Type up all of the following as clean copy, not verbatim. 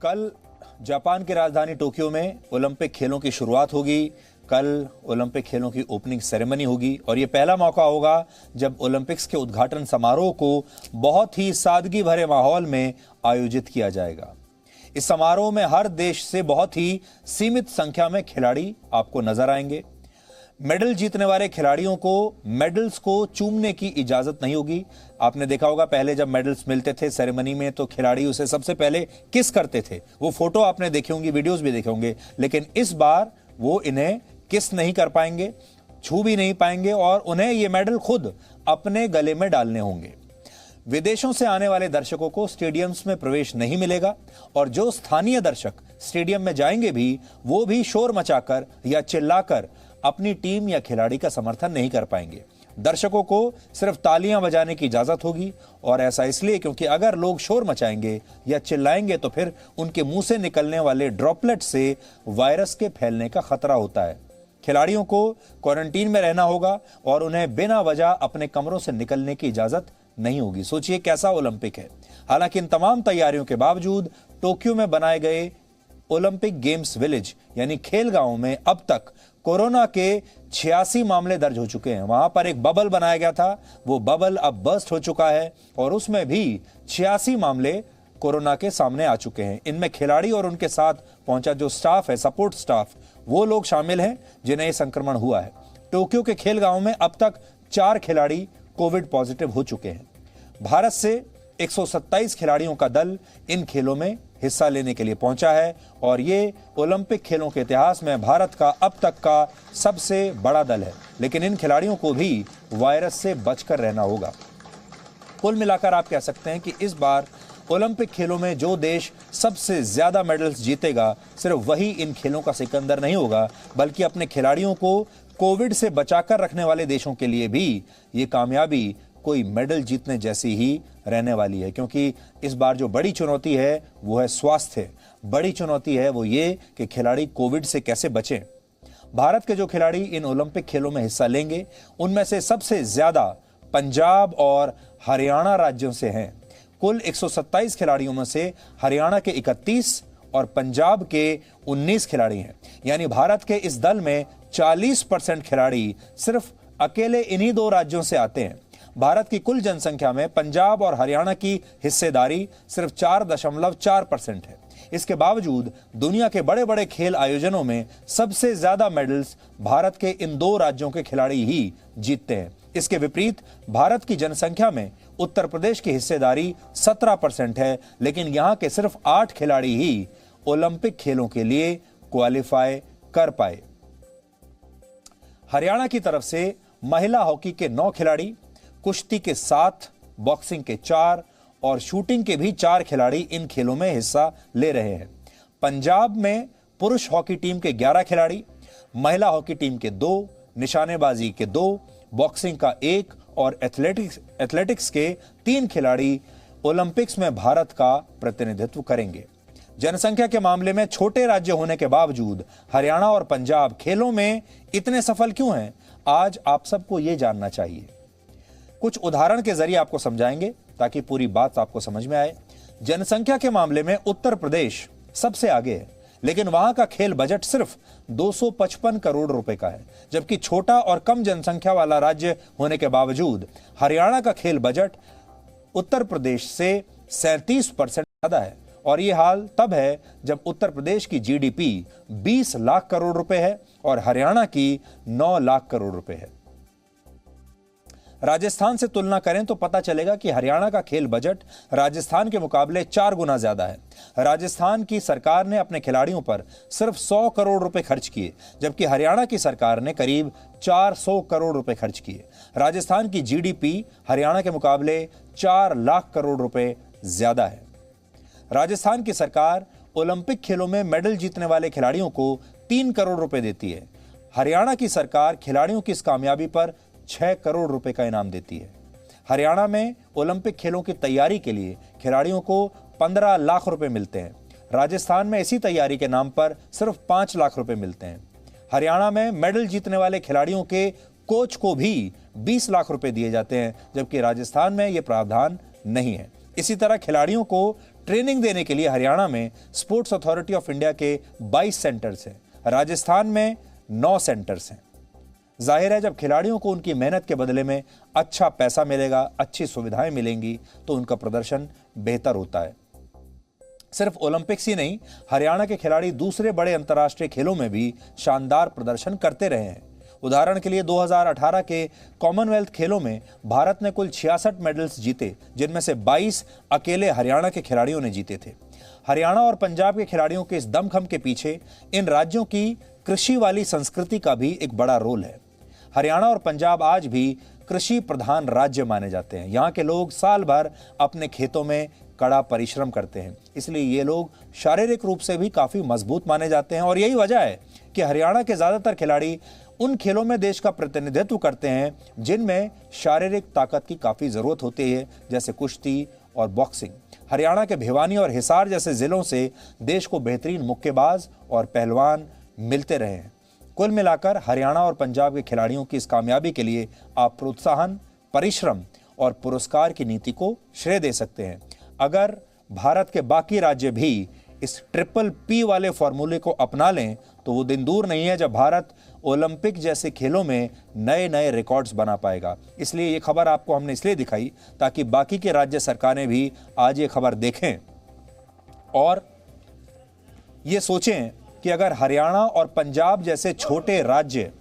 कल जापान की राजधानी टोक्यो में ओलंपिक खेलों की शुरुआत होगी। कल ओलंपिक खेलों की ओपनिंग सेरेमनी होगी और ये पहला मौका होगा जब ओलंपिक्स के उद्घाटन समारोह को बहुत ही सादगी भरे माहौल में आयोजित किया जाएगा। इस समारोह में हर देश से बहुत ही सीमित संख्या में खिलाड़ी आपको नजर आएंगे। मेडल जीतने वाले खिलाड़ियों को मेडल्स को चूमने की इजाजत नहीं होगी। आपने देखा होगा पहले जब मेडल्स मिलते थे सेरेमनी में तो खिलाड़ी उसे सबसे पहले किस करते थे। वो फोटो आपने देखे होंगे, वीडियोस भी देखे होंगे, लेकिन इस बार वो इन्हें किस नहीं कर पाएंगे, छू भी नहीं पाएंगे और उन्हें ये मेडल खुद अपने गले में डालने होंगे। विदेशों से आने वाले दर्शकों को स्टेडियम्स में प्रवेश नहीं मिलेगा और जो स्थानीय दर्शक स्टेडियम में जाएंगे भी वो भी शोर मचाकर या चिल्लाकर अपनी टीम या खिलाड़ी का समर्थन नहीं कर पाएंगे। दर्शकों को सिर्फ तालियां बजाने की इजाजत होगी और ऐसा इसलिए क्योंकि अगर लोग शोर मचाएंगे या चिल्लाएंगे तो फिर उनके मुंह से निकलने वाले ड्रॉपलेट से वायरस के फैलने का खतरा होता है। खिलाड़ियों को क्वारंटीन में रहना होगा और उन्हें बिना वजह अपने कमरों से निकलने की इजाजत नहीं होगी। सोचिए कैसा ओलंपिक है। हालांकि इन तमाम तैयारियों के बावजूद टोक्यो में बनाए गए ओलंपिक गेम्स विलेज यानी खेल गांव में अब तक कोरोना के 86 मामले दर्ज हो चुके हैं। वहां पर एक बबल बनाया गया था, वो बबल अब बर्स्ट हो चुका है और उसमें भी 86 मामले कोरोना के सामने आ चुके हैं। इनमें खिलाड़ी और उनके साथ पहुंचा जो स्टाफ है, सपोर्ट स्टाफ, वो लोग शामिल हैं जिन्हें यह संक्रमण हुआ है। टोक्यो के खेल गांव में अब तक 4 खिलाड़ी कोविड पॉजिटिव हो चुके हैं। भारत से 127 खिलाड़ियों का दल इन खेलों में हिस्सा लेने के लिए पहुंचा है और ये ओलंपिक खेलों के इतिहास में भारत का अब तक का सबसे बड़ा दल है। लेकिन इन खिलाड़ियों को भी वायरस से बचकर रहना होगा। कुल मिलाकर आप कह सकते हैं कि इस बार ओलंपिक खेलों में जो देश सबसे ज्यादा मेडल्स जीतेगा सिर्फ वही इन खेलों का सिकंदर नहीं होगा, बल्कि अपने खिलाड़ियों को कोविड से बचाकर रखने वाले देशों के लिए भी ये कामयाबी कोई मेडल जीतने जैसी ही रहने वाली है। क्योंकि इस बार जो बड़ी चुनौती है वो है स्वास्थ्य। बड़ी चुनौती है वो ये कि खिलाड़ी कोविड से कैसे बचें। भारत के जो खिलाड़ी इन ओलंपिक खेलों में हिस्सा लेंगे उनमें से सबसे ज्यादा पंजाब और हरियाणा राज्यों से हैं। कुल 127 खिलाड़ियों में से हरियाणा के 31 और पंजाब के 19 खिलाड़ी हैं। यानी भारत के इस दल में 40% खिलाड़ी सिर्फ अकेले इन्हीं 2 राज्यों से आते हैं। भारत की कुल जनसंख्या में पंजाब और हरियाणा की हिस्सेदारी सिर्फ 4.4% है। इसके बावजूद दुनिया के बड़े बड़े खेल आयोजनों में सबसे ज्यादा मेडल्स भारत के इन 2 राज्यों के खिलाड़ी ही जीतते हैं। इसके विपरीत भारत की जनसंख्या में उत्तर प्रदेश की हिस्सेदारी 17% है, लेकिन यहां के सिर्फ 8 खिलाड़ी ही ओलंपिक खेलों के लिए क्वालिफाई कर पाए। हरियाणा की तरफ से महिला हॉकी के 9 खिलाड़ी, कुश्ती के 7, बॉक्सिंग के 4 और शूटिंग के भी 4 खिलाड़ी इन खेलों में हिस्सा ले रहे हैं। पंजाब में पुरुष हॉकी टीम के 11 खिलाड़ी, महिला हॉकी टीम के 2, निशानेबाजी के 2, बॉक्सिंग का 1 और एथलेटिक्स के 3 खिलाड़ी ओलंपिक्स में भारत का प्रतिनिधित्व करेंगे। जनसंख्या के मामले में छोटे राज्य होने के बावजूद हरियाणा और पंजाब खेलों में इतने सफल क्यों हैं, आज आप सबको यह जानना चाहिए। कुछ उदाहरण के जरिए आपको समझाएंगे ताकि पूरी बात आपको समझ में आए। जनसंख्या के मामले में उत्तर प्रदेश सबसे आगे है, लेकिन वहां का खेल बजट सिर्फ 255 करोड़ रुपए का है, जबकि छोटा और कम जनसंख्या वाला राज्य होने के बावजूद हरियाणा का खेल बजट उत्तर प्रदेश से 37% ज्यादा है। और यह हाल तब है जब उत्तर प्रदेश की जीडीपी 20 लाख करोड़ रुपए है और हरियाणा की 9 लाख करोड़ रुपए है। राजस्थान से तुलना करें तो पता चलेगा कि हरियाणा का खेल बजट राजस्थान के मुकाबले 4 गुना ज्यादा है। राजस्थान की सरकार ने अपने खिलाड़ियों पर सिर्फ 100 करोड़ रुपए खर्च किए, जबकि हरियाणा की सरकार ने करीब 400 करोड़ रुपए खर्च किए। राजस्थान की जीडीपी हरियाणा के मुकाबले 4 लाख करोड़ रुपए ज्यादा है। राजस्थान की सरकार ओलंपिक खेलों में मेडल जीतने वाले खिलाड़ियों को 3 करोड़ रुपए देती है। हरियाणा की सरकार खिलाड़ियों की इस कामयाबी पर 6 करोड़ रुपए का इनाम देती है। हरियाणा में ओलंपिक खेलों की तैयारी के लिए खिलाड़ियों को 15 लाख रुपए मिलते हैं। राजस्थान में इसी तैयारी के नाम पर सिर्फ 5 लाख रुपए मिलते हैं। हरियाणा में मेडल जीतने वाले खिलाड़ियों के कोच को भी 20 लाख रुपए दिए जाते हैं, जबकि राजस्थान में यह प्रावधान नहीं है। इसी तरह खिलाड़ियों को ट्रेनिंग देने के लिए हरियाणा में स्पोर्ट्स अथॉरिटी ऑफ इंडिया के 22 सेंटर्स हैं, राजस्थान में 9 सेंटर्स हैं। जाहिर है, जब खिलाड़ियों को उनकी मेहनत के बदले में अच्छा पैसा मिलेगा, अच्छी सुविधाएं मिलेंगी, तो उनका प्रदर्शन बेहतर होता है। सिर्फ ओलंपिक्स ही नहीं, हरियाणा के खिलाड़ी दूसरे बड़े अंतर्राष्ट्रीय खेलों में भी शानदार प्रदर्शन करते रहे हैं। उदाहरण के लिए 2018 के कॉमनवेल्थ खेलों में भारत ने कुल 66 मेडल्स जीते, जिनमें से 22 अकेले हरियाणा के खिलाड़ियों ने जीते थे। हरियाणा और पंजाब के खिलाड़ियों के इस दमखम के पीछे इन राज्यों की कृषि वाली संस्कृति का भी एक बड़ा रोल है। हरियाणा और पंजाब आज भी कृषि प्रधान राज्य माने जाते हैं। यहाँ के लोग साल भर अपने खेतों में कड़ा परिश्रम करते हैं, इसलिए ये लोग शारीरिक रूप से भी काफी मजबूत माने जाते हैं। और यही वजह है कि हरियाणा के ज्यादातर खिलाड़ी उन खेलों में देश का प्रतिनिधित्व करते हैं जिनमें शारीरिक ताकत की काफी जरूरत होती है, जैसे कुश्ती और बॉक्सिंग। हरियाणा के भिवानी और हिसार जैसे जिलों से देश को बेहतरीन मुक्केबाज और पहलवान मिलते रहे हैं। कुल मिलाकर हरियाणा और पंजाब के खिलाड़ियों की इस कामयाबी के लिए आप प्रोत्साहन, परिश्रम और पुरस्कार की नीति को श्रेय दे सकते हैं। अगर भारत के बाकी राज्य भी इस ट्रिपल पी वाले फॉर्मूले को अपना लें तो वो दिन दूर नहीं है जब भारत ओलंपिक जैसे खेलों में नए नए रिकॉर्ड्स बना पाएगा। इसलिए ये खबर आपको हमने इसलिए दिखाई ताकि बाकी के राज्य सरकारें भी आज ये खबर देखें और ये सोचें कि अगर हरियाणा और पंजाब जैसे छोटे राज्य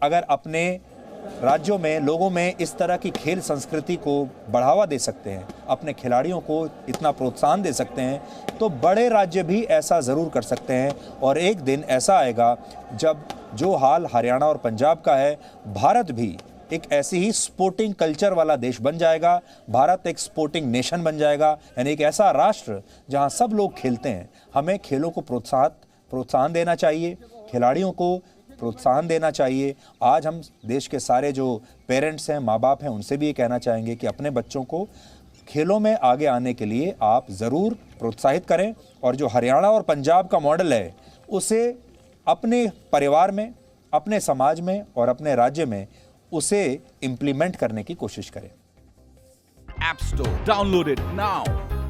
अगर अपने राज्यों में लोगों में इस तरह की खेल संस्कृति को बढ़ावा दे सकते हैं, अपने खिलाड़ियों को इतना प्रोत्साहन दे सकते हैं, तो बड़े राज्य भी ऐसा ज़रूर कर सकते हैं। और एक दिन ऐसा आएगा जब जो हाल हरियाणा और पंजाब का है, भारत भी एक ऐसी ही स्पोर्टिंग कल्चर वाला देश बन जाएगा। भारत एक स्पोर्टिंग नेशन बन जाएगा, यानी एक ऐसा राष्ट्र जहां सब लोग खेलते हैं। हमें खेलों को प्रोत्साहन देना चाहिए, खिलाड़ियों को प्रोत्साहन देना चाहिए। आज हम देश के सारे जो पेरेंट्स हैं, माँ बाप हैं, उनसे भी ये कहना चाहेंगे कि अपने बच्चों को खेलों में आगे आने के लिए आप ज़रूर प्रोत्साहित करें और जो हरियाणा और पंजाब का मॉडल है उसे अपने परिवार में, अपने समाज में और अपने राज्य में उसे इम्प्लीमेंट करने की कोशिश करें। App Store. Download it now.